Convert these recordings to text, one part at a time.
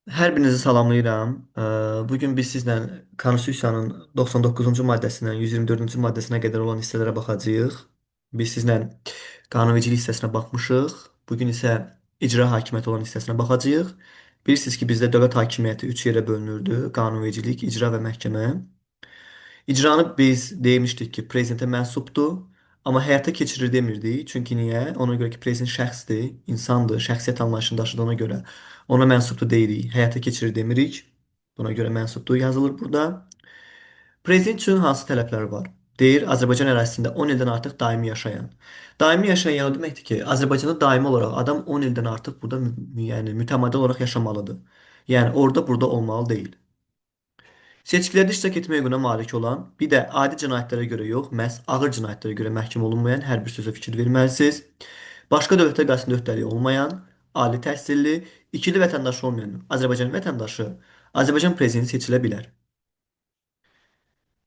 Hər birinizi salamlayıram. Bugün biz sizlə Konstitusiyanın 99-cu maddəsindən 124-cü maddəsinə qədər olan hissələrə baxacağıq. Biz sizlə qanunvericilik hissəsinə baxmışıq. Bugün isə icra hakimiyyəti olan hissəsinə baxacağıq. Bilirsiniz ki, bizdə dövlət hakimiyyəti 3 yerə bölünürdü: qanunvericilik, icra və məhkəmə. İcranı biz demişdik ki, prezidentə mənsubdur, amma həyata keçirir demirdik. Çünki niyə? Ona görə ki, prezident şəxsdir, insandır, şəxsiyyət anlayışını daşıdığına görə ona mənsubdur deyirik, həyata keçirir demirik. Buna görə mənsubdur yazılır burada. Prezident üçün hansı tələblər var? Deyir, Azərbaycan ərazisində 10 ildən artıq daimi yaşayan. Daimi yaşayan o deməkdir ki, Azərbaycanda daimi olaraq adam 10 ildən artıq burada yəni mütəmadi olaraq yaşamalıdır. Yəni orada burada olmalı deyil. Seçkilərdə iştirak etməyə hüququna malik olan, bir də adi cinayətlərə görə yox, məhz ağır cinayətlərə görə məhkum olunmayan hər bir sözə fikir verməlisiniz. Başqa dövlətlər qarşısında öhdəliyi olmayan, ali təhsilli, ikili vətəndaşı olmayan Azərbaycan vətəndaşı Azərbaycan prezidenti seçilə bilər.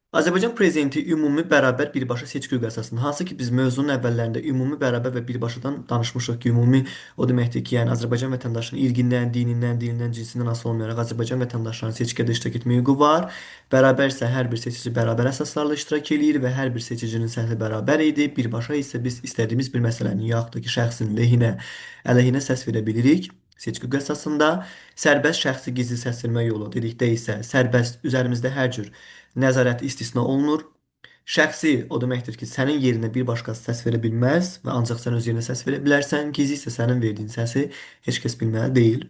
Azərbaycan prezidenti ümumi bərabər birbaşa seçki hüququ əsasında, hansı ki biz mövzunun əvvəllərində ümumi bərabər və birbaşadan danışmışıq ki, ümumi o deməkdir ki, yəni Azərbaycan vətəndaşının irqindən, dinindən, cinsindən asılı olmayaraq Azərbaycan vətəndaşlarının seçkidə iştirak etmə hüququ var. Bərabər isə hər bir seçici bərabər əsaslarla iştirak eləyir və hər bir seçicinin səsi bərabər idi. Birbaşa isə biz istədiyimiz bir məsələnin yaxud da ki, şəxsin lehinə, əleyhinə səs verə bilirik. Seçki hüququ əsasında sərbəst şəxsi gizli səs vermə yolu dedikdə isə sərbəst üzərimizdə hər cür nəzarət istisna olunur. Şəxsi o deməkdir ki, sənin yerinə bir başqası səs verə bilməz və ancaq sən öz yerinə səs verə bilərsən. Gizli isə sənin verdiyin səsi heç kəs bilməli deyil.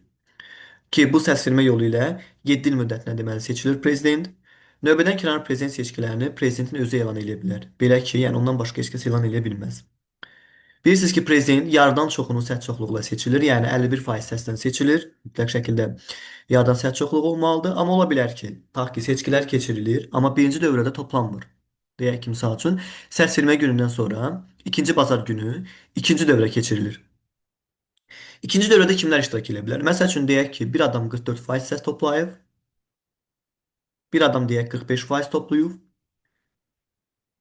Ki bu səs vermə yolu ilə 7 il müddətinə deməli seçilir prezident. Növbədən kənar prezident seçkilərini prezidentin özü elan edə bilər. Belə ki, yəni ondan başqa heç kəs elan edə bilməz. Bilirsiniz ki, prezident yarıdan çoxunun səs çoxluğuyla seçilir. Yəni 51% səsdən seçilir. Mütləq şəkildə yarıdan səs çoxluğu olmalıdır. Amma ola bilər ki, tutaq ki, seçkilər keçirilir, amma birinci dövrədə toplanmır. Deyək ki, misal üçün, səs vermə günündən sonra ikinci bazar günü ikinci dövrə keçirilir. İkinci dövrədə kimlər iştirak edə bilər? Məsəl üçün deyək ki, bir adam 44% səs toplayıb, bir adam deyək 45% toplayıb.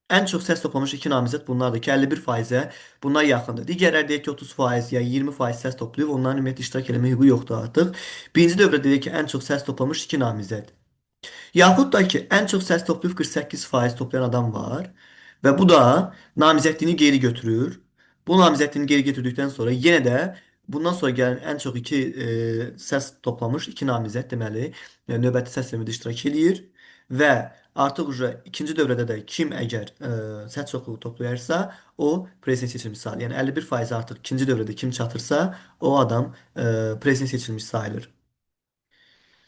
Ən çox səs toplamış iki namizəd bunlardır ki, 51%-ə bunlar yaxındır. Digərləri deyək ki, 30% ya 20% səs toplayıb, onların ümumiyyətlə iştirak etmə hüququ yoxdur artıq. Birinci dövrdə deyək ki, ən çox səs toplamış iki namizəd. Yaxud da ki, ən çox səs toplayıb 48% toplayan adam var və bu da namizədliyini geri götürür. Bu namizədliyini geri götürdükdən sonra yenə də bundan sonra gələn ən çox səs toplamış iki namizəd deməli növbəti səs vermədə iştirak eləyir və artıq ikinci dövrədə də kim əgər səs çoxluğu toplayarsa, o prezident seçilmiş sayılır. Yəni 51% artıq ikinci dövrədə kim çatırsa, o adam prezident seçilmiş sayılır.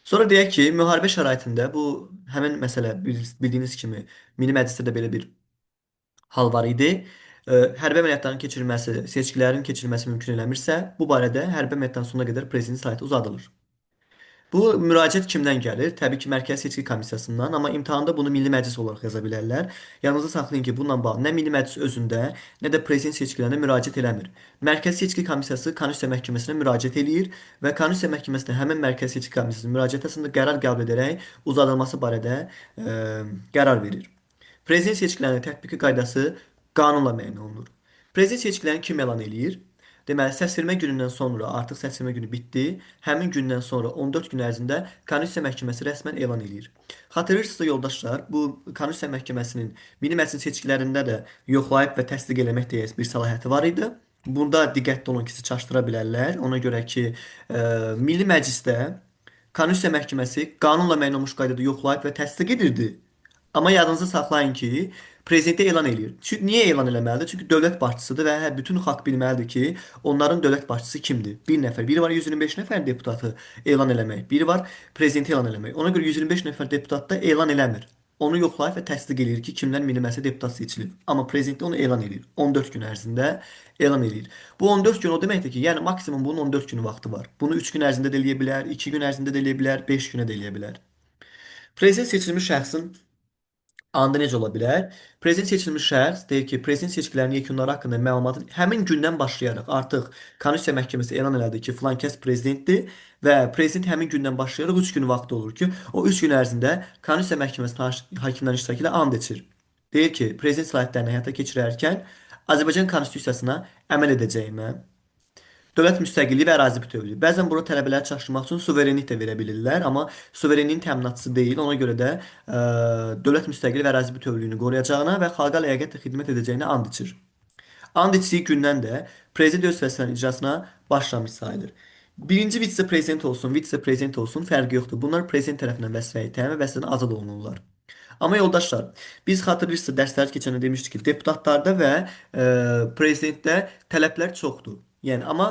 Sonra deyək ki, müharibə şəraitində bu həmin məsələ bildiyiniz kimi Milli Məclisdə də belə bir hal var idi. Hərbi əməliyyatların keçirilməsi, seçkilərin keçirilməsi mümkün eləmirsə, bu barədə hərbi əməliyyatdan sonuna qədər prezidentin səlahiyyəti uzadılır. Bu müraciət kimdən gəlir? Təbii ki, Mərkəzi Seçki Komissiyasından, amma imtahanda bunu Milli Məclis olaraq yaza bilərlər. Yadınızda saxlayın ki, bununla bağlı nə Milli Məclis özündə, nə də prezident seçkilərinə müraciət eləmir. Mərkəzi Seçki Komissiyası Konstitusiya Məhkəməsinə müraciət eləyir və Konstitusiya Məhkəməsinə həmin Mərkəzi Seçki Komissiyasının müraciəti əsasında qərar qəbul edərək uzadılması barədə qərar verir. Prezident seçkilərinin tətbiqi qaydası qanunla müəyyən olunur. Prezident seçkilərini kim elan eləyir? Deməli, səsvermə günündən sonra artıq səsvermə günü bitdi. Həmin gündən sonra 14 gün ərzində Konstitusiya Məhkəməsi rəsmən elan eləyir. Xatırlayırsınızsa yoldaşlar, bu Konstitusiya Məhkəməsinin Milli Məclisin seçkilərində də yoxlayıb və təsdiq eləmək deyə bir səlahiyyəti var idi. Bunda diqqətli olun ki, sizi çaşdıra bilərlər. Ona görə ki, Milli Məclisdə Konstitusiya Məhkəməsi qanunla müəyyən olunmuş qaydada yoxlayıb və təsdiq edirdi. Amma yadınızda saxlayın ki, prezidentə elan eləyir. Çünki niyə elan eləməlidir? Çünki dövlət başçısıdır və bütün xalq bilməlidir ki, onların dövlət başçısı kimdir? Bir nəfər, biri var 125 nəfər deputatı elan eləmək, biri var prezidenti elan eləmək. Ona görə 125 nəfər deputat da elan eləmir. Onu yoxlayır və təsdiq eləyir ki, kimlər Milli Məclisə deputat seçilib. Amma prezident onu elan eləyir. 14 gün ərzində elan eləyir. Bu 14 gün o deməkdir ki, yəni maksimum bunun 14 günü vaxtı var. Bunu 3 gün ərzində də eləyə bilər, 2 gün ərzində də eləyə bilər, 5 günə də eləyə bilər. Prezident seçilmiş şəxsin anda necə ola bilər? Prezident seçilmiş şəxs deyir ki, prezident seçkilərinin yekunları haqqında məlumatın həmin gündən başlayaraq artıq Konstitusiya Məhkəməsi elan elədi ki, filan kəs prezidentdir və prezident həmin gündən başlayaraq 3 gün vaxtı olur ki, o 3 gün ərzində Konstitusiya Məhkəməsinin hakimlərin iştirakı ilə and içir. Deyir ki, prezident səlahiyyətlərini həyata keçirərkən Azərbaycan Konstitusiyasına əməl edəcəyimə, Dövlət müstəqilliyi və ərazi bütövlüyü. Bəzən bura tələbələri çaşdırmaq üçün suverenlik də verə bilirlər, amma suverenliyin təminatçısı deyil. Ona görə də dövlət müstəqilliyi və ərazi bütövlüyünü qoruyacağına və xalqa ləyaqətlə xidmət edəcəyinə and içir. And içdiyi gündən də prezident öz vəzifələrinin icrasına başlamış sayılır. Birinci vitse-prezident olsun, vitse-prezident olsun fərqi yoxdur. Bunlar prezident tərəfindən vəzifəyə təyin və vəzifədən azad olunurlar. Amma yoldaşlar, biz xatırlayırsınız dərslər keçəndə demişdik ki, deputatlarda və prezidentdə tələblər çoxdur. Yəni amma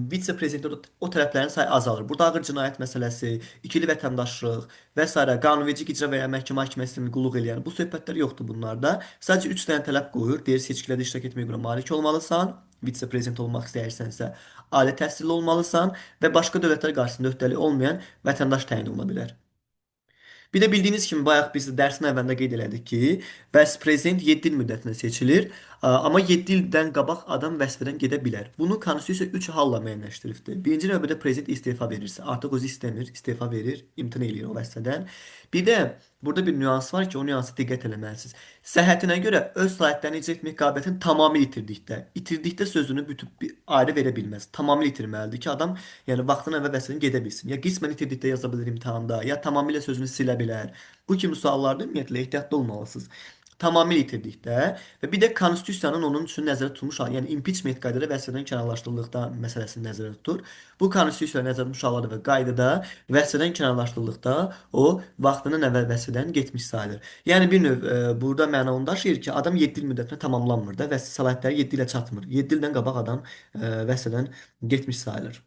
vitse-prezidentdə o tələblərin sayı azalır. Burada ağır cinayət məsələsi, ikili vətəndaşlıq və s. qanunverici icra və ya məhkəmə hakimiyyətinin qulluq eləyən bu söhbətlər yoxdur bunlarda. Sadəcə 3 dənə tələb qoyur. Deyir seçkilərdə iştirak etməyə görə malik olmalısan, vitse-prezident olmaq istəyirsənsə, ali təhsilli olmalısan və başqa dövlətlər qarşısında öhdəliyi olmayan vətəndaş təyin oluna bilər. Bir də bildiyiniz kimi bayaq biz dərsin əvvəlində qeyd elədik ki, bəs prezident 7 il müddətinə seçilir, amma 7 ildən qabaq adam vəzifədən gedə bilər. Bunu konstitusiya 3 halla müəyyənləşdiribdir. Birinci növbədə prezident istefa verirsə, artıq özü istəmir, istefa verir, imtina eləyir o vəzifədən. Bir də burada bir nüans var ki, o nüansa diqqət eləməlisiniz. Səhhətinə görə öz sahiblərini icra etmək qabiliyyətini tamamilə itirdikdə sözünü bütüb bir ayrı verə bilməz. Tamamilə itirməlidir ki, adam yəni vaxtından əvvəl vəzifədən gedə bilsin. Ya qismən itirdikdə yaza bilər imtahanda, ya tamamilə sözünü silə bilər. Bu kimi suallarda ümumiyyətlə ehtiyatlı olmalısınız. Tamamilə itirdikdə və bir də konstitusiyanın onun üçün nəzərdə tutulmuş hal, yəni impeachment qaydada vəzifədən kənarlaşdırıldıqda məsələsini nəzərdə tutur. Bu konstitusiyada nəzərdə tutulmuş hallarda və qaydada vəzifədən kənarlaşdırıldıqda o vaxtından əvvəl vəzifədən getmiş sayılır. Yəni bir növ burada məna onu daşıyır ki, adam 7 il müddətinə tamamlanmır da və səlahiyyətləri 7 ilə çatmır. 7 ildən qabaq adam vəzifədən getmiş sayılır.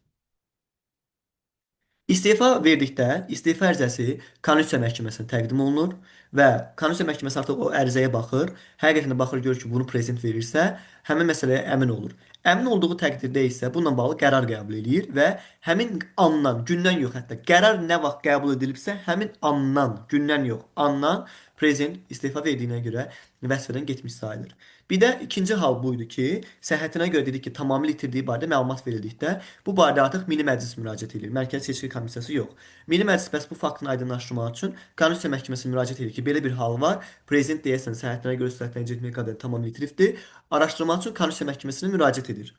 İstefa verdikdə istefa ərizəsi Konstitusiya Məhkəməsinə təqdim olunur və Konstitusiya Məhkəməsi artıq o ərizəyə baxır. Həqiqətən baxır görür ki, bunu prezident verirsə, həmin məsələyə əmin olur. Əmin olduğu təqdirdə isə bununla bağlı qərar qəbul eləyir və həmin andan, gündən yox hətta qərar nə vaxt qəbul edilibsə, həmin andan, gündən yox, andan prezident istefa verdiyinə görə vəzifədən getmiş sayılır. Bir də ikinci hal buydu ki, səhhətinə görə dedik ki, tamamilə itirdiyi barədə məlumat verildikdə bu barədə artıq Milli Məclis müraciət edir. Mərkəzi Seçki Komissiyası yox. Milli Məclis bəs bu faktın aydınlaşdırmaq üçün Konstitusiya Məhkəməsinə müraciət edir ki, belə bir hal var. Prezident deyəsən səhhətinə görə sürətlənəcək etmək qabiliyyəti tamamilə itiribdir. Araşdırmaq üçün Konstitusiya Məhkəməsinə müraciət edir.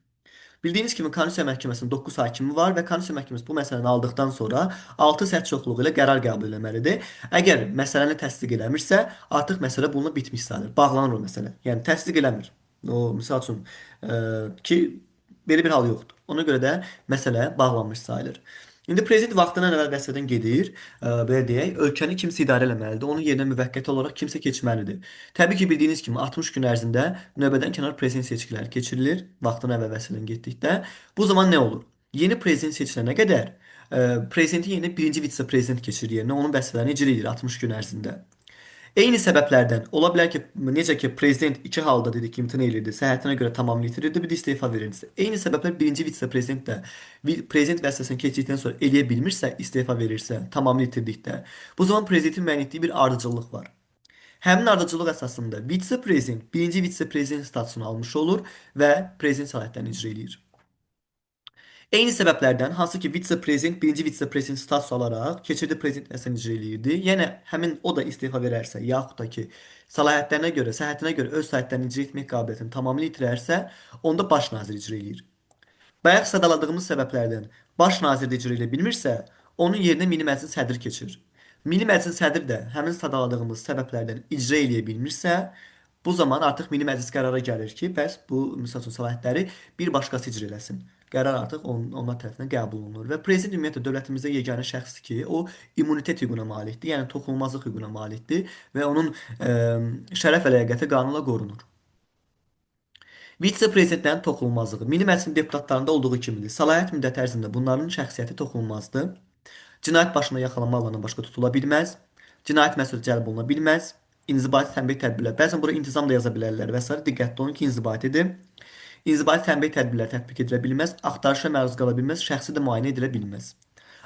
Bildiyiniz kimi Konstitusiya Məhkəməsinin 9 hakimi var və Konstitusiya Məhkəməsi bu məsələni aldıqdan sonra 6 səs çoxluğu ilə qərar qəbul etməlidir. Əgər məsələni təsdiq eləmirsə, artıq məsələ bununla bitmiş sayılır. Bağlanır o məsələ. Yəni təsdiq eləmir. O misal üçün ki belə bir hal yoxdur. Ona görə də məsələ bağlanmış sayılır. İndi prezident vaxtından əvvəl vəzifədən gedir, belə deyək, ölkəni kimsə idarə etməlidir. Onun yerinə müvəqqəti olaraq kimsə keçməlidir. Təbii ki, bildiyiniz kimi 60 gün ərzində növbədən kənar prezident seçkiləri keçirilir, vaxtından əvvəl vəzifədən getdikdə. Bu zaman nə olur? Yeni prezident seçilənə qədər prezidentin yerinə birinci vitse-prezident keçir yerinə, onun vəzifələrini icra edir 60 gün ərzində. Eyni səbəblərdən ola bilər ki, necə ki prezident iki halda dedik ki, imtina edirdi, səhhətinə görə tamamilə itirirdi, bir də istefa verirdi. Eyni səbəblər birinci vitse-prezident də prezident vəzifəsini keçdikdən sonra eləyə bilmirsə, istefa verirsə, tamamilə itirdikdə, bu zaman prezidentin müəyyən etdiyi bir ardıcıllıq var. Həmin ardıcıllıq əsasında vitse-prezident birinci vitse-prezident statusunu almış olur və prezident səlahiyyətlərini icra edir. Eyni səbəblərdən hansı ki vitse-prezident birinci vitse-prezident statusu alaraq keçirdi prezident vəzifəsini icra eləyirdi. Yəni həmin o da istefa verərsə, yaxud da ki səlahiyyətlərinə görə, səhhətinə görə öz sahiblərini icra etmək qabiliyyətini tamamilə itirərsə, onda baş nazir icra eləyir. Bayaq sadaladığımız səbəblərdən baş nazir də icra edə bilmirsə, onun yerinə Milli Məclisin sədri keçir. Milli Məclisin sədri də həmin sadaladığımız səbəblərdən icra eləyə bilmirsə, bu zaman artıq Milli Məclis qərara gəlir ki, bəs bu misal üçün səlahiyyətləri bir başqası icra eləsin. Qərar artıq onlar tərəfindən qəbul olunur və prezident ümumiyyətlə dövlətimizdə yeganə şəxsdir ki, o immunitet hüququna malikdir, yəni toxunulmazlıq hüququna malikdir və onun şərəf və ləyaqəti qanunla qorunur. Vitse-prezidentlərin toxunulmazlığı Milli Məclisin deputatlarında olduğu kimidir. Səlahiyyət müddəti ərzində bunların şəxsiyyəti toxunulmazdır. Cinayət başına yaxalanmaqla başqa tutula bilməz. Cinayət məsuliyyəti cəlb oluna bilməz. İnzibati tənbeh tədbirləri. Bəzən bura intizam da yaza bilərlər və s. Diqqətli olun ki, inzibatidir. İnzibati tənbeh tədbirləri tətbiq edilə bilməz. Axtarışa məruz qala bilməz. Şəxsi də müayinə edilə bilməz.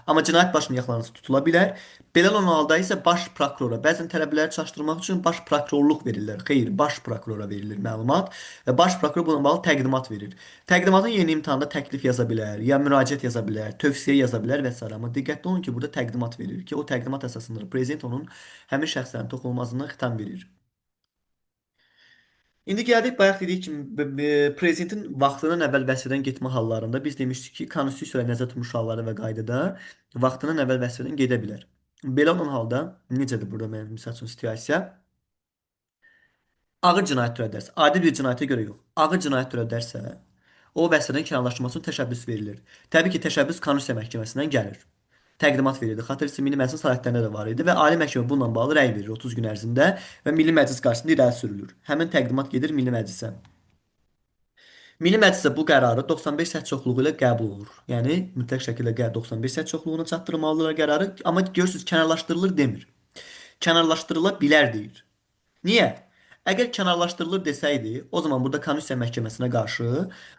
Amma cinayət başına yaxalanırsa tutula bilər. Belə olan halda isə baş prokurora, bəzən tələbələri çaşdırmaq üçün baş prokurorluq verirlər. Xeyr, baş prokurora verilir məlumat və baş prokuror bununla bağlı təqdimat verir. Təqdimatın yeni imtahanda təklif yaza bilər, ya müraciət yaza bilər, tövsiyə yaza bilər və s. Amma diqqətli olun ki, burada təqdimat verir ki, o təqdimat əsasında prezident onun həmin şəxslərin toxunulmazlığına xitam verir. İndi gəldik bayaq dedik kimi prezidentin vaxtından əvvəl vəzifədən getmə hallarında biz demişdik ki, konstitusiya ilə nəzərdə tutulmuş hallarda və qaydada vaxtından əvvəl vəzifədən gedə bilər. Belə olan halda necədir burada mənim misal üçün situasiya? Ağır cinayət törədərsə, adi bir cinayətə görə yox, ağır cinayət törədərsə, o vəzifədən kənarlaşdırılması üçün təşəbbüs verilir. Təbii ki, təşəbbüs Konstitusiya Məhkəməsindən gəlir. Təqdimat verildi. Xatırlayırsınız, Milli Məclisin slaytlarında da var idi və Ali Məhkəmə bununla bağlı rəy verir 30 gün ərzində və Milli Məclis qarşısında irəli sürülür. Həmin təqdimat gedir Milli Məclisə. Milli Məclisə bu qərarı 95 səs çoxluğu ilə qəbul olunur. Yəni mütləq şəkildə 95 səs çoxluğuna çatdırılmalıdır qərarı, amma görürsüz kənarlaşdırılır demir. Kənarlaşdırıla bilər deyir. Niyə? Əgər kənarlaşdırılır desəydi, o zaman burada Konstitusiya Məhkəməsinə qarşı,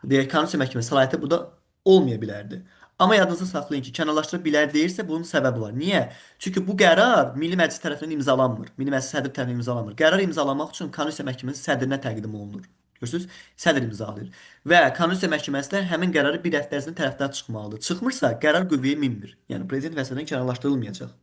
deyək Konstitusiya Məhkəməsi səlahiyyəti burada olmaya bilərdi. Amma yadınızda saxlayın ki, kənarlaşdıra bilər deyirsə bunun səbəbi var. Niyə? Çünki bu qərar Milli Məclis tərəfindən imzalanmır. Milli Məclis sədri tərəfindən imzalanmır. Qərar imzalamaq üçün Konstitusiya Məhkəməsi sədrinə təqdim olunur. Görürsüz? Sədr imzalayır. Və Konstitusiya Məhkəməsi də həmin qərarı bir həftə ərzində tərəfdar çıxmalıdır. Çıxmırsa qərar qüvvəyə minmir. Yəni prezident vəzifədən kənarlaşdırılmayacaq.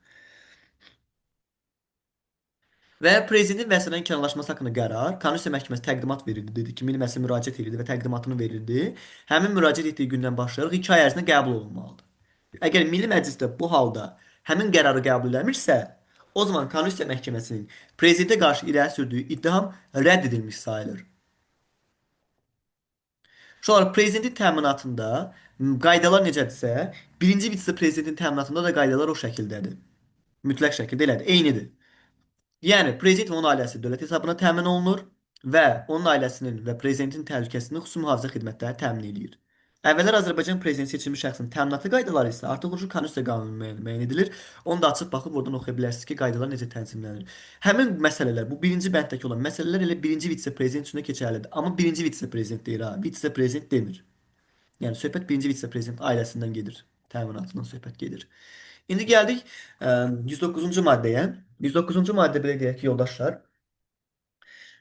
Və prezidentin vəzifədən kənarlaşması haqqında qərar Konstitusiya Məhkəməsi təqdimat verildi. Dedi ki, Milli Məclisə müraciət edirdi və təqdimatını verildi. Həmin müraciət etdiyi gündən başlayaraq 2 ay ərzində qəbul olunmalıdır. Əgər Milli Məclisdə bu halda həmin qərarı qəbul eləmirsə, o zaman Konstitusiya Məhkəməsinin prezidentə qarşı irəli sürdüyü ittiham rədd edilmiş sayılır. Şu an prezidentin təminatında qaydalar necədirsə, birinci vitse-prezidentin təminatında da qaydalar o şəkildədir. Mütləq şəkildə elədir, eynidir. Yəni prezident və onun ailəsi dövlət hesabına təmin olunur və onun ailəsinin və prezidentin təhlükəsizliyini xüsusi mühafizə xidmətləri təmin edir. Əvvəllər Azərbaycan prezidenti seçilmiş şəxsin təminatı qaydaları isə artıq vuruşu konstitusiya qanunu müəyyən edilir. Onu da açıb baxıb oradan oxuya bilərsiniz ki, qaydalar necə tənzimlənir. Həmin məsələlər, bu birinci bənddəki olan məsələlər elə birinci vitse-prezident üçün də keçərlidir. Amma birinci vitse-prezident deyir ha, vitse-prezident demir. Yəni söhbət birinci vitse-prezident ailəsindən gedir. Təminatından söhbət gedir. İndi gəldik 109-cu maddəyə. 109-cu maddə belə deyək ki, yoldaşlar,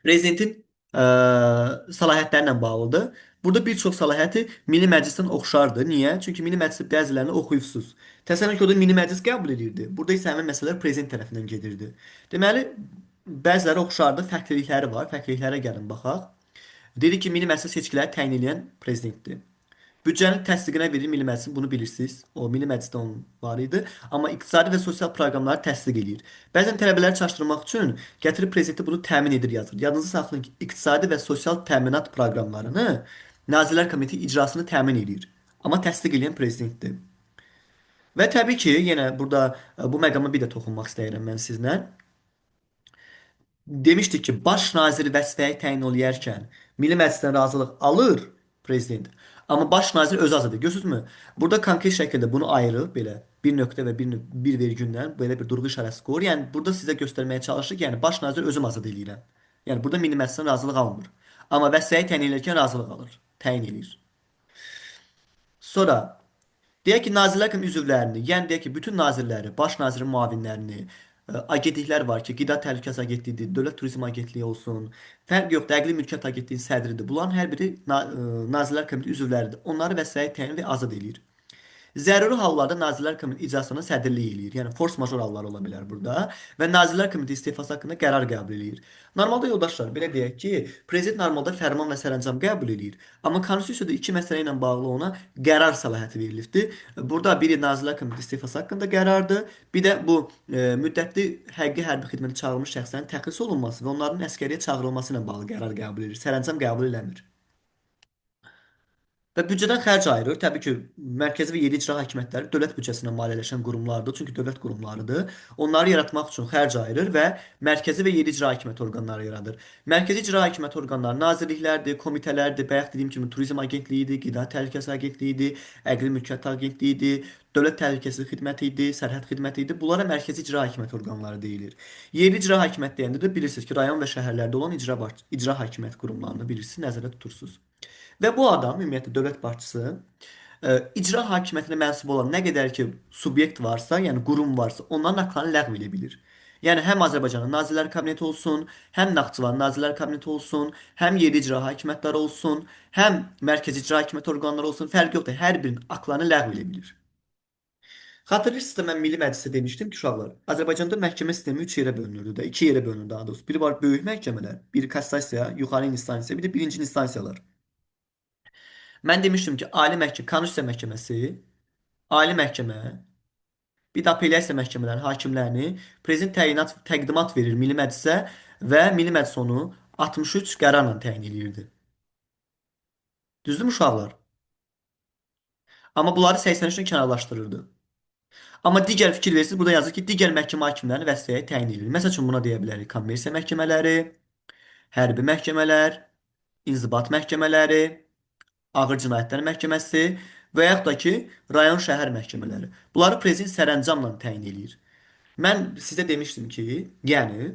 prezidentin səlahiyyətləri ilə bağlıdır. Burada bir çox səlahiyyəti Milli Məclisdən oxşardır. Niyə? Çünki Milli Məclis bəzilərini oxuyubsuz. Təsəvvür ki, o da Milli Məclis qəbul edirdi. Burada isə həmin məsələlər prezident tərəfindən gedirdi. Deməli, bəziləri oxşardır, fərqlilikləri var. Fərqliliklərə gəlin baxaq. Dedi ki, Milli Məclis seçkiləri təyin edən prezidentdir. Büdcənin təsdiqinə verir Milli Məclisin, bunu bilirsiniz. O Milli Məclisdə onun var idi. Amma iqtisadi və sosial proqramları təsdiq edir. Bəzən tələbələri çaşdırmaq üçün gətirib prezidenti bunu təmin edir yazır. Yadınızda saxlayın ki, iqtisadi və sosial təminat proqramlarını Nazirlər Komitəsi icrasını təmin edir. Amma təsdiq edən prezidentdir. Və təbii ki, yenə burada bu məqama bir də toxunmaq istəyirəm mən sizlə. Demişdik ki, baş naziri vəzifəyə təyin oluyarkən Milli Məclisdən razılıq alır prezident. Amma baş nazir özü azad edir. Görürsünüzmü? Burada konkret şəkildə bunu ayırıb belə bir nöqtə və bir vergüllə belə bir durğu işarəsi qoyur. Yəni burada sizə göstərməyə çalışır ki, yəni baş nazir özüm azad eləyirəm. Yəni burada Milli Məclisdən razılıq almır. Amma vəzifəyə təyin edərkən razılıq alır. Təyin edir. Sonra deyək ki, Nazirlər Komitəsinin üzvlərini, yəni deyək ki, bütün nazirləri, baş nazirin müavinlərini, agentliklər var ki, Qida Təhlükəsizliyi Agentliyidir, Dövlət Turizm Agentliyi olsun, fərq yoxdur, Əqli Mülkiyyət Agentliyinin sədridir. Bunların hər biri Nazirlər Komitəsinin üzvləridir. Onları vəsait təyin və azad eləyir. Zəruri hallarda Nazirlər Komitəsi iclasına sədrlik eləyir. Yəni force major hallar ola bilər burada və Nazirlər Komitəsi istefası haqqında qərar qəbul eləyir. Normalda yoldaşlar belə deyək ki, prezident normalda fərman və sərəncam qəbul eləyir. Amma konstitusiyada iki məsələ ilə bağlı ona qərar səlahiyyəti verilibdir. Burada biri Nazirlər Komitəsi istefası haqqında qərardır. Bir də bu müddətli həqiqi hərbi xidmətə çağırılmış şəxslərin təxris olunması və onların əsgəriyə çağırılması ilə bağlı qərar qəbul edir. Sərəncam qəbul eləmir. Və büdcədən xərc ayırır. Təbii ki, mərkəzi və yerli icra hakimiyyətləri dövlət büdcəsindən maliyyələşən qurumlardır. Çünki dövlət qurumlarıdır. Onları yaratmaq üçün xərc ayırır və mərkəzi və yerli icra hakimiyyəti orqanları yaradır. Mərkəzi icra hakimiyyəti orqanları nazirliklərdir, komitələrdir, bayaq dediyim kimi Turizm Agentliyidir, Qida Təhlükəsizliyi Agentliyidir, Əqli Mülkiyyət Agentliyidir, Dövlət Təhlükəsizlik Xidməti idi, Sərhəd Xidməti idi. Bunlara mərkəzi icra hakimiyyəti orqanları deyilir. Yerli icra hakimiyyəti deyəndə də bilirsiniz ki, rayon və şəhərlərdə olan icra hakimiyyəti qurumlarını bilirsiniz, nəzərdə tutursunuz. Və bu adam, ümumiyyətlə dövlət başçısı, icra hakimiyyətinə mənsub olan nə qədər ki subyekt varsa, yəni qurum varsa, onların haqlarını ləğv edə bilir. Yəni həm Azərbaycanın Nazirlər Kabineti olsun, həm Naxçıvan Nazirlər Kabineti olsun, həm yerli icra hakimiyyətləri olsun, həm mərkəzi icra hakimiyyəti orqanları olsun, fərqi yoxdur. Hər birinin haqlarını ləğv edə bilir. Xatırlayırsınız da mən Milli Məclisdə demişdim ki, uşaqlar, Azərbaycanda məhkəmə sistemi 3 yerə bölünürdü də, 2 yerə bölünür daha doğrusu. Biri var böyük məhkəmələr, biri kassasiya, yuxarı instansiya, bir də birinci instansiyalar. Mən demişdim ki, Ali məhkəmə, Konstitusiya məhkəməsi, Ali məhkəmə, bir də apellyasiya məhkəmələri hakimlərini prezident təqdimat verir Milli Məclisə və Milli Məclis onu 63 qərarla təyin edirdi. Düzdürmü uşaqlar? Amma bunları 83-dən kənarlaşdırırdı. Amma digər fikir versiniz, burada yazır ki, digər məhkəmə hakimlərini vəzifəyə təyin edilir. Məsəl üçün buna deyə bilərik kommersiya məhkəmələri, hərbi məhkəmələr, inzibat məhkəmələri, ağır cinayətlər məhkəməsi və yaxud da ki, rayon şəhər məhkəmələri. Bunları prezident sərəncamla təyin edir. Mən sizə demişdim ki, yəni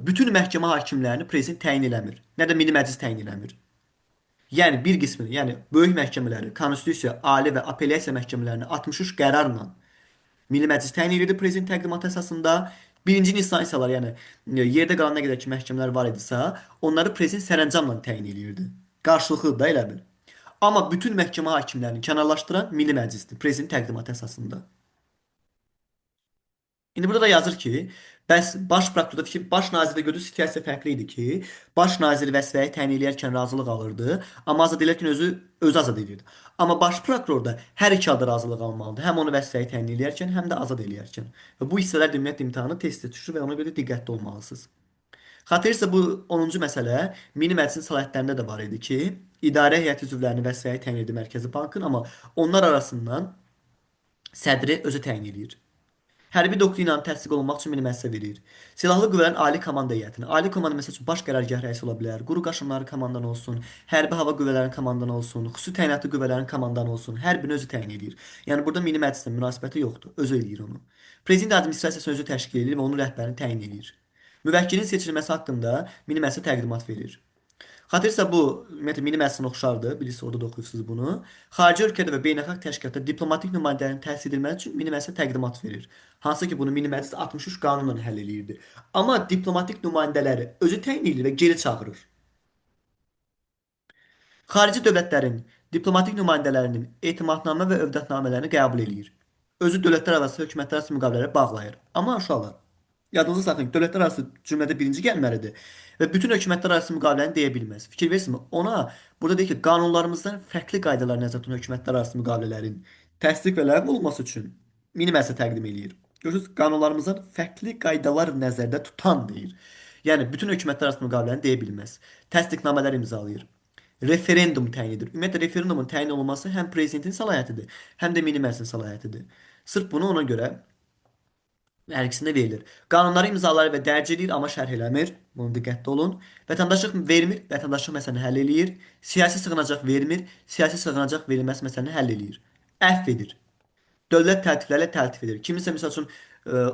bütün məhkəmə hakimlərini prezident təyin eləmir. Nə də Milli Məclis təyin eləmir. Yəni bir qismini, yəni böyük məhkəmələri, konstitusiya, ali və apellyasiya məhkəmələrini 63 qərarla Milli Məclis təyin edirdi prezident təqdimatı əsasında. Birinci instansiyalar, yəni yerdə qalan nə qədər ki məhkəmələr var idisə, onları prezident sərəncamla təyin edirdi. Qarşılıqlı da elə bil. Amma bütün məhkəmə hakimlərini kənarlaşdıran Milli Məclisdir prezident təqdimatı əsasında. İndi burada da yazır ki, bəs baş prokurorda fikir, baş nazirdə gördüyü situasiya fərqli idi ki, baş nazir vəzifəyə təyin edərkən razılıq alırdı, amma azad edərkən özü azad edirdi. Amma baş prokuror da hər iki halda razılıq almalıdır. Həm onu vəzifəyə təyin edərkən, həm də azad edərkən. Və bu hissələr ümumiyyətlə imtahanı test düşür və ona görə diqqətli olmalısınız. Xatırlayırsa bu 10-cu məsələ Milli Məclisin səlahiyyətlərində də var idi ki, idarə heyəti üzvlərini vəzifəyə təyin edir Mərkəzi Bankın, amma onlar arasından sədri özü təyin edir. Hərbi doktrinanın təsdiq olunmaq üçün Milli Məclisə verir. Silahlı qüvvələrin ali komanda heyətini. Ali komanda məsəl üçün baş qərargah rəisi ola bilər, quru qaşınları komandan olsun, hərbi hava qüvvələrinin komandan olsun, xüsusi təyinatlı qüvvələrin komandan olsun, hər birini özü təyin edir. Yəni burada Milli Məclislə münasibəti yoxdur, özü eləyir onu. Prezident administrasiyası özü təşkil edir və onun rəhbərini təyin edir. Müvəkkilin seçilməsi haqqında Milli Məclisə təqdimat verir. Xatırsa bu ümumiyyətlə Milli Məclisin oxşardır. Bilirsiniz orada da oxuyursunuz bunu. Xarici ölkədə və beynəlxalq təşkilatda diplomatik nümayəndələrin təhsil edilməsi üçün Milli Məclisə təqdimat verir. Hansı ki bunu Milli Məclis 63 qanunla həll eləyirdi. Amma diplomatik nümayəndələri özü təyin edir və geri çağırır. Xarici dövlətlərin diplomatik nümayəndələrinin etimadnamə və övdətnamələrini qəbul eləyir. Özü dövlətlər arası, hökumətlər arası müqavilələri bağlayır. Amma uşaqlar, yadınızda saxlayın, dövlətlər arası cümlədə birinci gəlməlidir və bütün hökumətlər arası müqaviləni deyə bilməz. Fikir versiniz, ona burada deyir ki, qanunlarımızdan fərqli qaydalar nəzərdə tutan hökumətlər arası müqavilələrin təsdiq və ləğv olunması üçün mini məclisə təqdim eləyir. Görürsünüz, qanunlarımızdan fərqli qaydalar nəzərdə tutan deyir. Yəni bütün hökumətlər arası müqaviləni deyə bilməz. Təsdiqnamələr imzalayır. Referendum təyin edir. Ümumiyyətlə referendumun təyin olunması həm prezidentin səlahiyyətidir, həm də Milli Məclisin səlahiyyətidir. Sırf bunu ona görə hər ikisində verilir. Qanunları imzalar və dərc edir, amma şərh eləmir. Bunu diqqətli olun. Vətəndaşlıq vermir, vətəndaşlıq məsələni həll eləyir. Siyasi sığınacaq vermir, siyasi sığınacaq verilməsi məsələni həll eləyir. Əfv edir. Dövlət təltiflərlə təltif edir. Kimisə misal üçün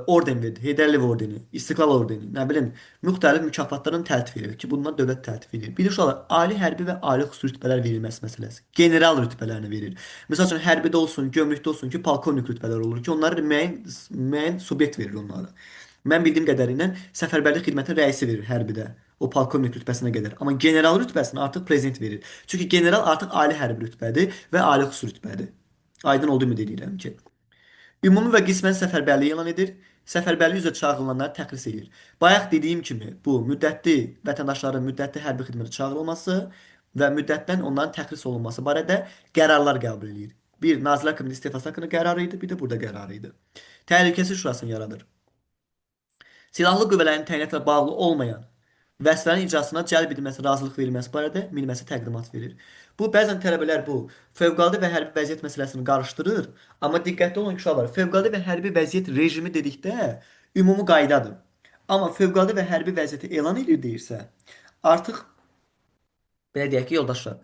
orden verir. Heydər Əliyev ordeni, İstiqlal ordeni, nə bilim, müxtəlif mükafatların təltif edir ki, bunlar dövlət təltif edir. Bir də uşaqlar, ali hərbi və ali xüsusi rütbələr verilməsi məsələsi. General rütbələrini verir. Məsəl üçün hərbidə olsun, gömrükdə olsun ki, polkovnik rütbələr olur ki, onları müəyyən subyekt verir onlara. Mən bildiyim qədərilə səfərbərlik xidmətinin rəisi verir hərbidə. O polkovnik rütbəsinə qədər. Amma general rütbəsini artıq prezident verir. Çünki general artıq ali hərbi rütbədir və ali xüsusi rütbədir. Aydın oldu mu deyirəm ki. Ümumi və qismən səfərbərliyi elan edir. Səfərbərlik üzrə çağırılanları təxris edir. Bayaq dediyim kimi bu müddətli vətəndaşların müddətli hərbi xidmətə çağırılması və müddətdən onların təxris olunması barədə qərarlar qəbul edir. Bir, Nazirlər Kabineti istefası haqqında qərarı idi, bir də burada qərarı idi. Təhlükəsizlik Şurasını yaradır. Silahlı qüvvələrin təyinatla bağlı olmayan vəzifələrin icrasına cəlb edilməsi, razılıq verilməsi barədə Milli Məclisə təqdimat verir. Bu bəzən tələbələr bu fövqəladə və hərbi vəziyyət məsələsini qarışdırır, amma diqqətli olun ki, uşaqlar, fövqəladə və hərbi vəziyyət rejimi dedikdə ümumi qaydadır. Amma fövqəladə və hərbi vəziyyəti elan edir deyirsə, artıq belə deyək ki, yoldaşlar,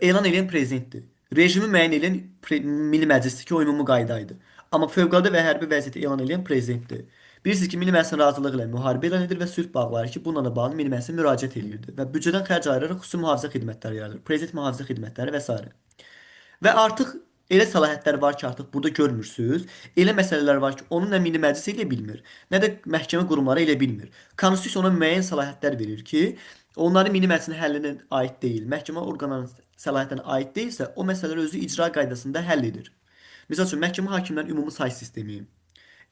elan edən prezidentdir. Rejimi müəyyən edən Milli Məclisdir ki, o ümumi qayda idi. Amma fövqəladə və hərbi vəziyyəti elan edən prezidentdir. Bilirsiniz ki, Milli Məclisin razılığı ilə müharibə elan edir və sülh bağlayır ki, bununla da bağlı Milli Məclisə müraciət edirdi və büdcədən xərc ayıraraq xüsusi mühafizə xidmətləri yaradır. Prezident mühafizə xidmətləri və s. Və artıq elə səlahiyyətlər var ki, artıq burada görmürsüz. Elə məsələlər var ki, onu nə Milli Məclis elə bilmir, nə də məhkəmə qurumları elə bilmir. Konstitusiya ona müəyyən səlahiyyətlər verir ki, onların Milli Məclisin həllinə aid deyil, məhkəmə orqanlarının səlahiyyətinə aid deyilsə, o məsələləri özü icra qaydasında həll edir. Misal üçün, məhkəmə hakimlərinin ümumi say sistemi.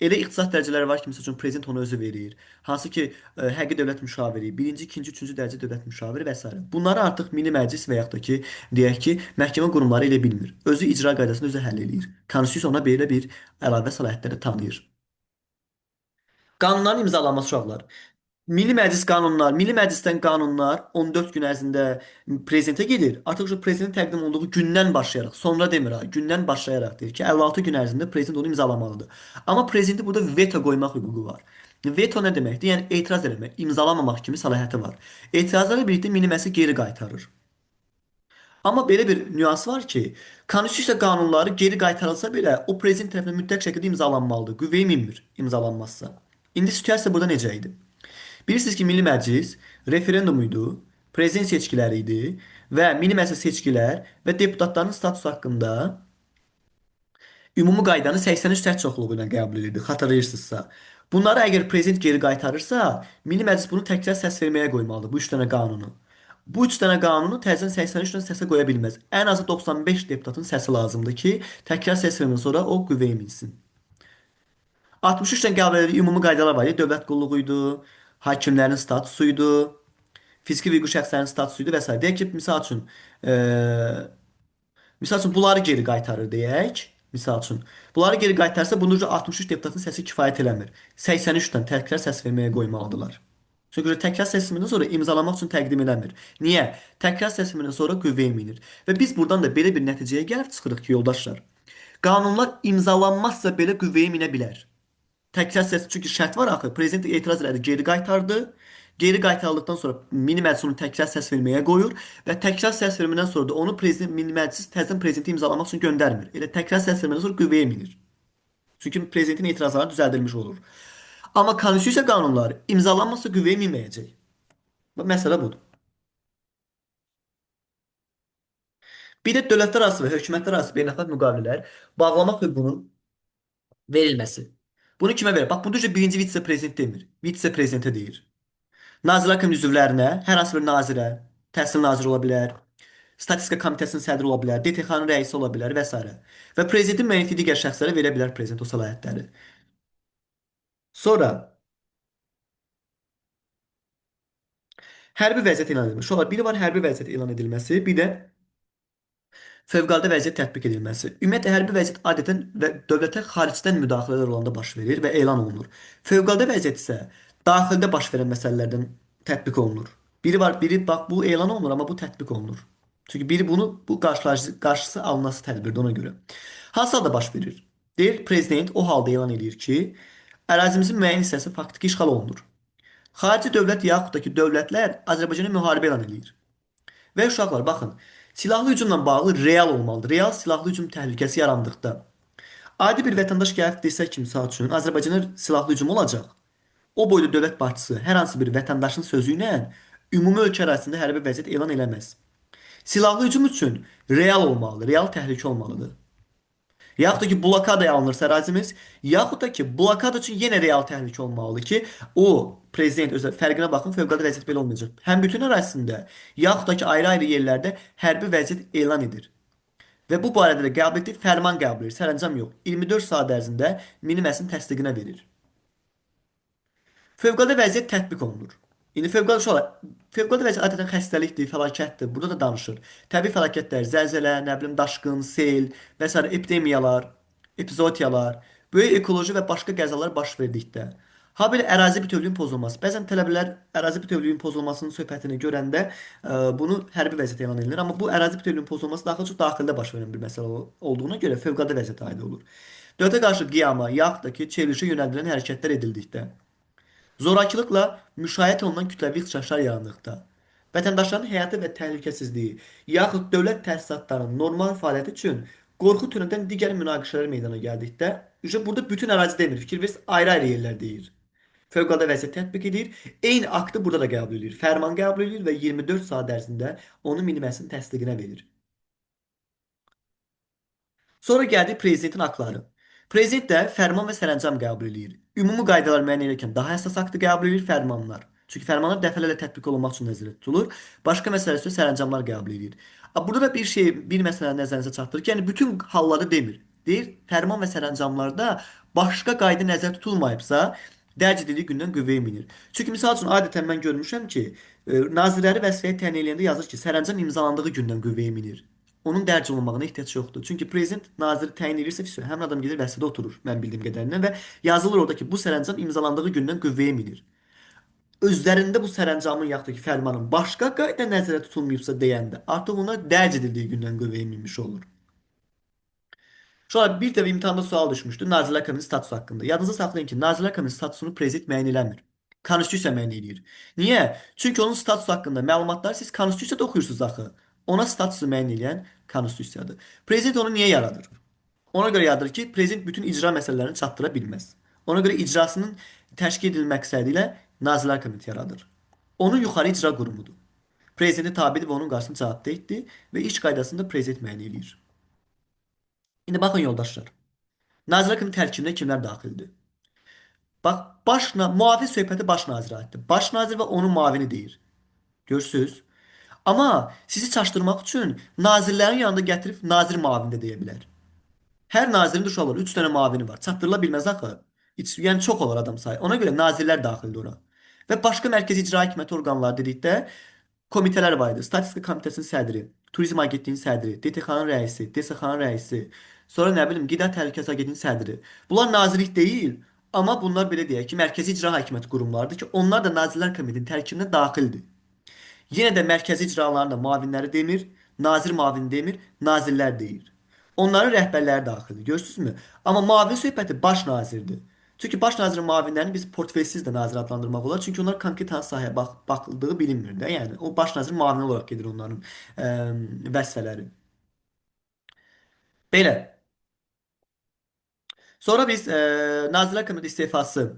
Elə ixtisas dərəcələri var ki, məsəl üçün prezident onu özü verir. Hansı ki, həqiqi dövlət müşaviri, birinci, ikinci, üçüncü dərəcə dövlət müşaviri və s. Bunları artıq Milli Məclis və yaxud da ki, deyək ki, məhkəmə qurumları elə bilmir. Özü icra qaydasını özü həll eləyir. Konstitusiya ona belə bir əlavə səlahiyyətləri tanıyır. Qanunların imzalanması uşaqlar. Milli Məclisdən qanunlar 14 gün ərzində prezidentə gedir. Artıq şu prezident təqdim olduğu gündən başlayaraq, sonra demir ha, gündən başlayaraq deyir ki, 56 gün ərzində prezident onu imzalamalıdır. Amma prezidentin burada veto qoymaq hüququ var. Veto nə deməkdir? Yəni etiraz etmək, imzalamamaq kimi səlahiyyəti var. Etirazlarla birlikdə Milli Məclis geri qaytarır. Amma belə bir nüans var ki, konstitusiya qanunları geri qaytarılsa belə o prezident tərəfindən mütləq şəkildə imzalanmalıdır. Qüvvəyə minmir imzalanmazsa. İndi situasiya burada necə idi? Bilirsiniz ki, Milli Məclis referendum idi, prezident seçkiləri idi və Milli Məclis seçkilər və deputatların statusu haqqında ümumi qaydanı 83 səs çoxluğu ilə qəbul edirdi, xatırlayırsınızsa. Bunları əgər prezident geri qaytarırsa, Milli Məclis bunu təkrar səs verməyə qoymalıdır, bu üç dənə qanunu. Bu üç dənə qanunu təzədən 83 ilə səsə qoya bilməz. Ən azı 95 deputatın səsi lazımdır ki, təkrar səs vermədən sonra o qüvvəyə minsin. 63-dən qəbul edildiyi ümumi qaydalar var. Dövlət qulluğu idi, hakimlərin statusu idi, fiziki hüquqi şəxslərin statusu idi və s. Deyək ki, misal üçün bunları geri qaytarır deyək. Misal üçün. Bunları geri qaytarsa bunun 63 deputatın səsi kifayət eləmir. 83-dən təkrar səs verməyə qoymalıdırlar. Çünki təkrar seçimindən sonra imzalamaq üçün təqdim eləmir. Niyə? Təkrar seçimindən sonra qüvvəyə minir. Və biz buradan da belə bir nəticəyə gəlib çıxırıq ki, yoldaşlar, qanunlar imzalanmazsa belə qüvvəyə minə bilər. Təkrar səs çünki şərt var axı. Prezident etiraz elədi, geri qaytardı. Geri qaytarıldıqdan sonra Milli Məclis onu təkrar səs verməyə qoyur və təkrar səs vermədən sonra da onu prezident Milli Məclis təzədən prezidenti imzalamaq üçün göndərmir. Elə təkrar səs vermədən sonra qüvvəyə minir. Çünki prezidentin etirazları düzəldilmiş olur. Amma konstitusiya qanunları imzalanmasa qüvvəyə minməyəcək. Bu məsələ budur. Bir də dövlətlər arası və hökumətlər arası beynəlxalq müqavilələr bağlamaq hüququnun verilməsi. Bunu kimə verir? Bax, burada birinci vitse-prezident demir. Vitse-prezidentə deyir. Nazirlər Kabineti üzvlərinə, hər hansı bir nazirə, təhsil naziri ola bilər, statistika komitəsinin sədri ola bilər, DTX-nın rəisi ola bilər və s. Və prezidentin müəyyən etdiyi digər şəxslərə verə bilər prezident o səlahiyyətləri. Sonra hərbi vəziyyət elan edilmiş. Olar, biri var hərbi vəziyyət elan edilməsi, bir də fövqəladə vəziyyət tətbiq edilməsi. Ümumiyyətlə, hərbi vəziyyət adətən və dövlətə xaricdən müdaxilələr olanda baş verir və elan olunur. Fövqəladə vəziyyət isə daxildə baş verən məsələlərdən tətbiq olunur. Biri var, biri bax bu elan olunur, amma bu tətbiq olunur. Çünki biri bu qarşısı alınması tədbirdir ona görə. Hansı halda baş verir? Deyir, prezident o halda elan edir ki, ərazimizin müəyyən hissəsi faktiki işğal olunur. Xarici dövlət yaxud da ki, dövlətlər Azərbaycana müharibə elan edir. Və uşaqlar, baxın, silahlı hücumla bağlı real olmalıdır. Real silahlı hücum təhlükəsi yarandıqda. Adi bir vətəndaş gəlib desə ki, misal üçün, Azərbaycana silahlı hücum olacaq. O boyda dövlət başçısı hər hansı bir vətəndaşın sözü ilə ümumi ölkə ərazisində hərbi vəziyyət elan eləməz. Silahlı hücum üçün real olmalıdır, real təhlükə olmalıdır. Yaxud da ki, blokadaya alınırsa ərazimiz, yaxud da ki, blokada üçün yenə real təhlükə olmalıdır ki, o prezident özü fərqinə baxın, fövqəladə vəziyyət belə olmayacaq. Həm bütün ərazisində, yaxud da ki, ayrı-ayrı yerlərdə hərbi vəziyyət elan edir. Və bu barədə də qəbul etdiyi fərman qəbul edir, sərəncam yox. 24 saat ərzində Milli Məclisin təsdiqinə verir. Fövqəladə vəziyyət tətbiq olunur. İndi fövqəladə vəziyyət adətən xəstəlikdir, fəlakətdir. Burada da danışır. Təbii fəlakətlər, zəlzələ, nə bilim daşqın, sel və s. epidemiyalar, epizootiyalar, böyük ekoloji və başqa qəzalar baş verdikdə. Ha belə ərazi bütövlüyünün pozulması. Bəzən tələbələr ərazi bütövlüyünün pozulmasının söhbətini görəndə bunu hərbi vəziyyət elan edilir. Amma bu ərazi bütövlüyünün pozulması çox daxildə baş verən bir məsələ olduğuna görə fövqəladə vəziyyətə aid olur. Dövlətə qarşı qiyama, yaxud da ki, çevrilişə yönəldilən hərəkətlər edildikdə. Zorakılıqla müşayiət olunan kütləvi ixtişaşlar yarandıqda, vətəndaşların həyatı və təhlükəsizliyi, yaxud dövlət təsisatlarının normal fəaliyyəti üçün qorxu törədən digər münaqişələr meydana gəldikdə, burada bütün ərazi demir, fikir verirsiniz, ayrı-ayrı yerlər deyir. Fövqəladə vəziyyət tətbiq edir, eyni aktı burada da qəbul edir, fərman qəbul edir və 24 saat ərzində onu Milli Məclisin təsdiqinə verir. Sonra gəldi prezidentin haqları. Prezident də fərman və sərəncam qəbul edir. Ümumi qaydalar müəyyən edirkən daha həssas aktı qəbul edir fərmanlar. Çünki fərmanlar dəfələrlə tətbiq olunmaq üçün nəzərdə tutulur. Başqa məsələ isə sərəncamlar qəbul edir. Burada da bir məsələ nəzərinizə çatdırır ki, yəni bütün halları demir. Deyir, fərman və sərəncamlarda başqa qayda nəzərdə tutulmayıbsa, dərc edildiyi gündən qüvvəyə minir. Çünki misal üçün adətən mən görmüşəm ki, nazirləri vəzifəyə təyin edəndə yazır ki, sərəncam imzalandığı gündən qüvvəyə minir. Onun dərc olunmağına ehtiyac yoxdur. Çünki prezident naziri təyin edirsə, həmin adam gedir vəzifədə oturur, mən bildiyim qədərilə və yazılır orada ki, bu sərəncam imzalandığı gündən qüvvəyə minir. Özlərində bu sərəncamın yaxud da ki, fərmanın başqa qayda nəzərdə tutulmayıbsa deyəndə, artıq ona dərc edildiyi gündən qüvvəyə minmiş olur. Sonra bir dəfə imtahanda sual düşmüşdü Nazirlər Kabineti statusu haqqında. Yadınızda saxlayın ki, Nazirlər Kabineti statusunu prezident müəyyən eləmir. Konstitusiya müəyyən eləyir. Niyə? Çünki onun statusu haqqında məlumatları siz konstitusiyada oxuyursunuz axı. Ona statusu müəyyən eləyən konstitusiyadır. Prezident onu niyə yaradır? Ona görə yaradır ki, prezident bütün icra məsələlərini çatdıra bilməz. Ona görə icrasının təşkil edilməsi məqsədilə Nazirlər Kabineti yaradır. Onun yuxarı icra qurumudur. Prezidentə tabidir və onun qarşısında cavabdehdir və iş qaydasını da prezident müəyyən eləyir. İndi baxın yoldaşlar. Nazirlər Kabineti tərkibində kimlər daxildir? Bax, müavin söhbəti baş nazirə aiddir. Baş nazir və onun müavini deyir. Görürsüz? Amma sizi çaşdırmaq üçün nazirlərin yanında gətirib nazir müavini də deyə bilər. Hər nazirin uşaq olur. 3 dənə müavini var. Çatdırıla bilməz axı. Yəni çox olur adam sayı. Ona görə nazirlər daxildir ora. Və başqa mərkəzi icra hakimiyyəti orqanları dedikdə komitələr var idi. Statistika komitəsinin sədri, Turizm Agentliyinin sədri, DTX-nın rəisi, DSX-nın rəisi, sonra nə bilim Qida Təhlükəsizliyi Agentliyinin sədri. Bunlar nazirlik deyil, amma bunlar belə deyək ki, mərkəzi icra hakimiyyəti qurumlarıdır ki, onlar da Nazirlər Komitəsinin tərkibinə daxildir. Yenə də mərkəzi icraların da müavinləri demir, nazir müavini demir, nazirlər deyir. Onların rəhbərləri daxildir. Görürsünüzmü? Amma müavin söhbəti baş nazirdir. Çünki baş nazirin müavinlərini biz portfelsiz də nazir adlandırmaq olar. Çünki onlar konkret hansı sahəyə baxıldığı bilinmir də. Yəni o baş nazirin müavini olaraq gedir onların vəzifələri. Belə. Sonra biz Nazirlər Komitəsi istefası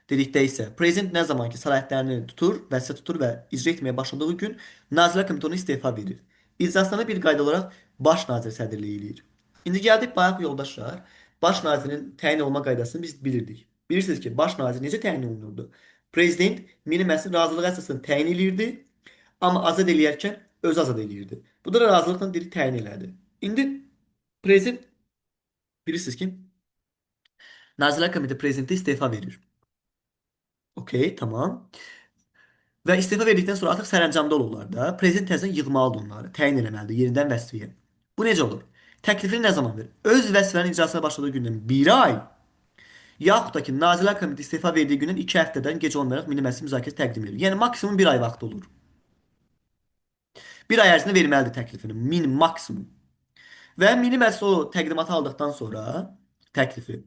dedikdə isə prezident nə zaman ki səlahiyyətlərini tutur, vəzifə tutur və icra etməyə başladığı gün Nazirlər Komitəsi ona istefa verir. İclasına bir qayda olaraq baş nazir sədrliyi eləyir. İndi gəldik bayaq yoldaşlar, baş nazirin təyin olma qaydasını biz bilirdik. Bilirsiniz ki, baş nazir necə təyin olunurdu? Prezident Milli Məclisin razılığı əsasında təyin eləyirdi, amma azad eləyərkən özü azad eləyirdi. Bu da razılıqla diri təyin elədi. İndi prezident bilirsiniz ki, Nazirlər Komitəsi prezidentə istefa verir. Okey, tamam. Və istefa verdikdən sonra artıq sərəncamda olurlar da. Prezident təzədən yığmalıdır onları, təyin eləməlidir yenidən vəzifəyə. Bu necə olur? Təklifini nə zaman verir? Öz vəzifənin icrasına başladığı gündən 1 ay, yaxud da ki, Nazirlər Komitəsi istefa verdiyi gündən 2 həftədən gec olmayaraq Milli Məclis müzakirəsi təqdim edir. Yəni maksimum 1 ay vaxt olur. 1 ay ərzində verməlidir təklifini, maksimum. Və Milli Məclis o təqdimatı aldıqdan sonra təklifi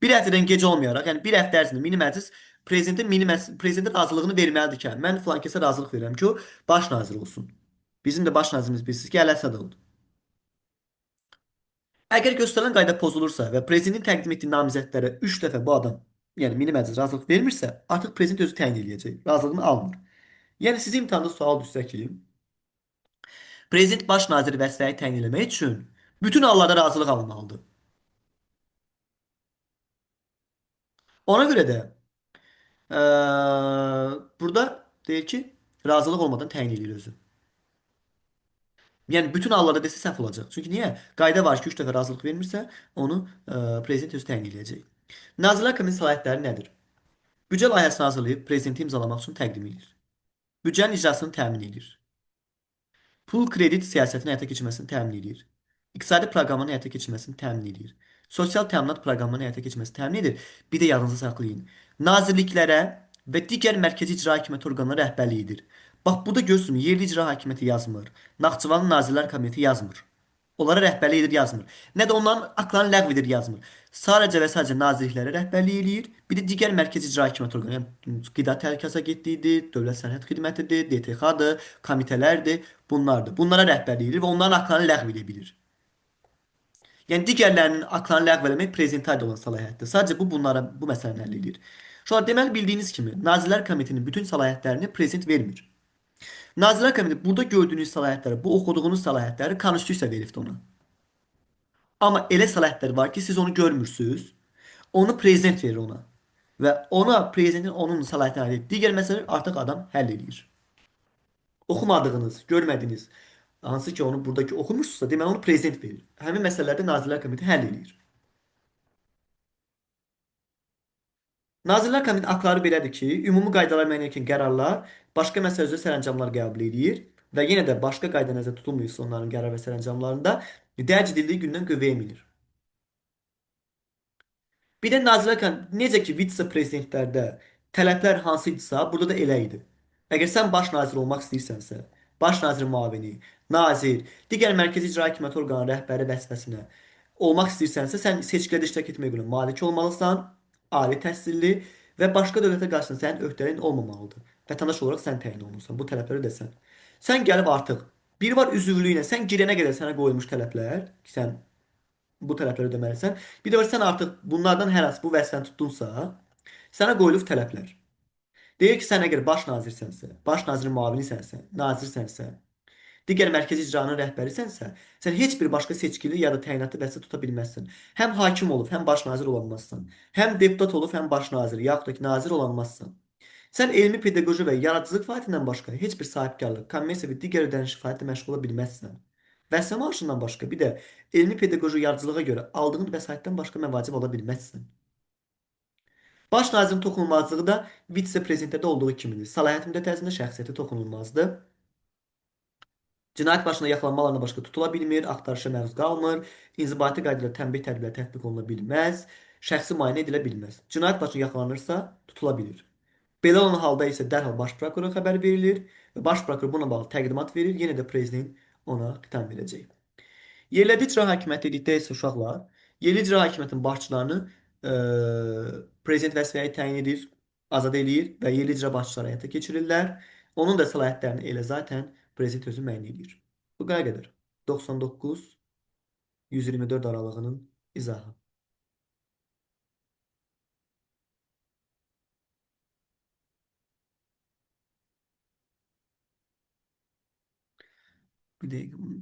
bir həftədən gec olmayaraq, yəni bir həftə ərzində Milli Məclis prezidentin razılığını verməlidir ki, mən filan kəsə razılıq verirəm ki, o baş nazir olsun. Bizim də baş nazirimiz bilirsiniz ki, Əli Əsədovdur. Əgər göstərilən qayda pozulursa və prezidentin təqdim etdiyi namizədlərə 3 dəfə bu adam, yəni Milli Məclis razılıq vermirsə, artıq prezident özü təyin edəcək. Razılığını almır. Yəni sizin imtahanda sual düşsə ki, prezident baş naziri vəzifəyə təyin etmək üçün bütün hallarda razılıq almalıdır. Ona görə də burada deyir ki, razılıq olmadan təyin edir özü. Yəni bütün hallarda desə səhv olacaq. Çünki niyə? Qayda var ki, 3 dəfə razılıq vermirsə, onu prezident özü təyin edəcək. Nazirlər Komitəsinin səlahiyyətləri nədir? Büdcə layihəsini hazırlayıb prezidenti imzalamaq üçün təqdim edir. Büdcənin icrasını təmin edir. Pul kredit siyasətinin həyata keçirilməsini təmin edir. İqtisadi proqramın həyata keçirilməsini təmin edir. Sosial təminat proqramının həyata keçirilməsini təmin edir. Bir də yadınızda saxlayın. Nazirliklərə və digər mərkəzi icra hakimiyyəti orqanlarına rəhbərlik edir. Bax, burada görürsünüz, yerli icra hakimiyyəti yazmır. Naxçıvanın Nazirlər Kabineti yazmır. Onlara rəhbərlik edir yazmır. Nə də onların aktlarını ləğv edir yazmır. Sadəcə və sadəcə nazirliklərə rəhbərlik eləyir. Bir də digər mərkəzi icra hakimiyyəti orqanları, yəni Qida Təhlükəsizliyi Agentliyidir, Dövlət Sərhəd Xidmətidir, DTX-dır, komitələrdir, bunlardır. Bunlara rəhbərlik edir və onların aktlarını ləğv edə bilir. Yəni digərlərinin aktlarını ləğv eləmək prezidentə aid olan səlahiyyətdir. Sadəcə bu məsələni həll edir. Sonra deməli bildiyiniz kimi Nazirlər Komitəsinin bütün səlahiyyətlərini prezident vermir. Nazirlər Komitəsi burada gördüyünüz səlahiyyətləri, bu oxuduğunuz səlahiyyətləri konstitusiya veribdir ona. Amma elə səlahiyyətlər var ki, siz onu görmürsünüz. Onu prezident verir ona. Və ona prezidentin onun səlahiyyətini aid digər məsələlər artıq adam həll edir. Oxumadığınız, görmədiyiniz, Hansı ki onu buradakı oxumuşsunuzsa, deməli onu prezident verir. Həmin məsələlərdə Nazirlər Komitəsi həll edir. Nazirlər Komitəsinin aktları belədir ki, ümumi qaydalar müəyyən etdiyi qərarlar, başqa məsələ üzrə sərəncamlar qəbul edir və yenə də başqa qayda nəzərdə tutulmuyorsa onların qərar və sərəncamlarında dərc edildiyi gündən qüvvəyə minir. Bir də Nazirlər Komitəsi necə ki vitse-prezidentlərdə tələblər hansı idisə, burada da elə idi. Əgər sən baş nazir olmaq istəyirsənsə, baş nazir müavini, nazir, digər mərkəzi icra hakimiyyəti orqanı rəhbəri vəzifəsinə olmaq istəyirsənsə, sən seçkilərdə iştirak etməyə görə malik olmalısan, ali təhsilli və başqa dövlətə qarşı sənin öhdəliyin olmamalıdır. Vətəndaş olaraq sən təyin olunursan. Bu tələbləri ödəsən. Sən gəlib artıq bir var üzvlüyünə, sən girənə qədər sənə qoyulmuş tələblər, ki, sən bu tələbləri ödəməlisən. Bir də var sən artıq bunlardan hər hansı bu vəzifəni tutdunsa, sənə qoyulub tələblər. Deyir ki, sən əgər baş nazirsənsə, baş nazirin müavinisənsə, nazirsənsə, digər mərkəzi icranın rəhbərisənsə, sən heç bir başqa seçkili ya da təyinatlı vəzifə tuta bilməzsən. Həm hakim olub, həm baş nazir olanmazsan. Həm deputat olub, həm baş nazir, yaxud da ki, nazir olanmazsan. Sən elmi pedaqoji və yaradıcılıq fəaliyyətindən başqa heç bir sahibkarlıq, kommersiya və digər ödənişli fəaliyyətlə məşğul ola bilməzsən. Vəzifə maaşından başqa bir də elmi pedaqoji yaradıcılığa görə aldığın vəsaitdən başqa məvacib ala bilməzsən. Baş nazirin toxunulmazlığı da vitse-prezidentdə olduğu kimidir. Səlahiyyət müddəti ərzində şəxsiyyəti toxunulmazdır. Cinayət başına yaxalanmalarına başqa tutula bilmir, axtarışa məruz qalmır, inzibati qaydada tənbih tədbirləri tətbiq oluna bilməz, şəxsi müayinə edilə bilməz. Cinayət başına yaxalanırsa tutula bilir. Belə olan halda isə dərhal baş prokurora xəbər verilir və baş prokuror buna bağlı təqdimat verir, yenə də prezident ona qitam verəcək. Yerlədi icra hakimiyyəti dedikdə isə uşaqlar, yerli icra hakimiyyətinin başçılarını prezident vəzifəyə təyin edir, azad eləyir və yerli icra başçıları həyata keçirirlər. Onun da səlahiyyətlərini elə zaten prezident özü müəyyən edir. Bu qədər. 99-124 aralığının izahı. Bir dəqiqə bunu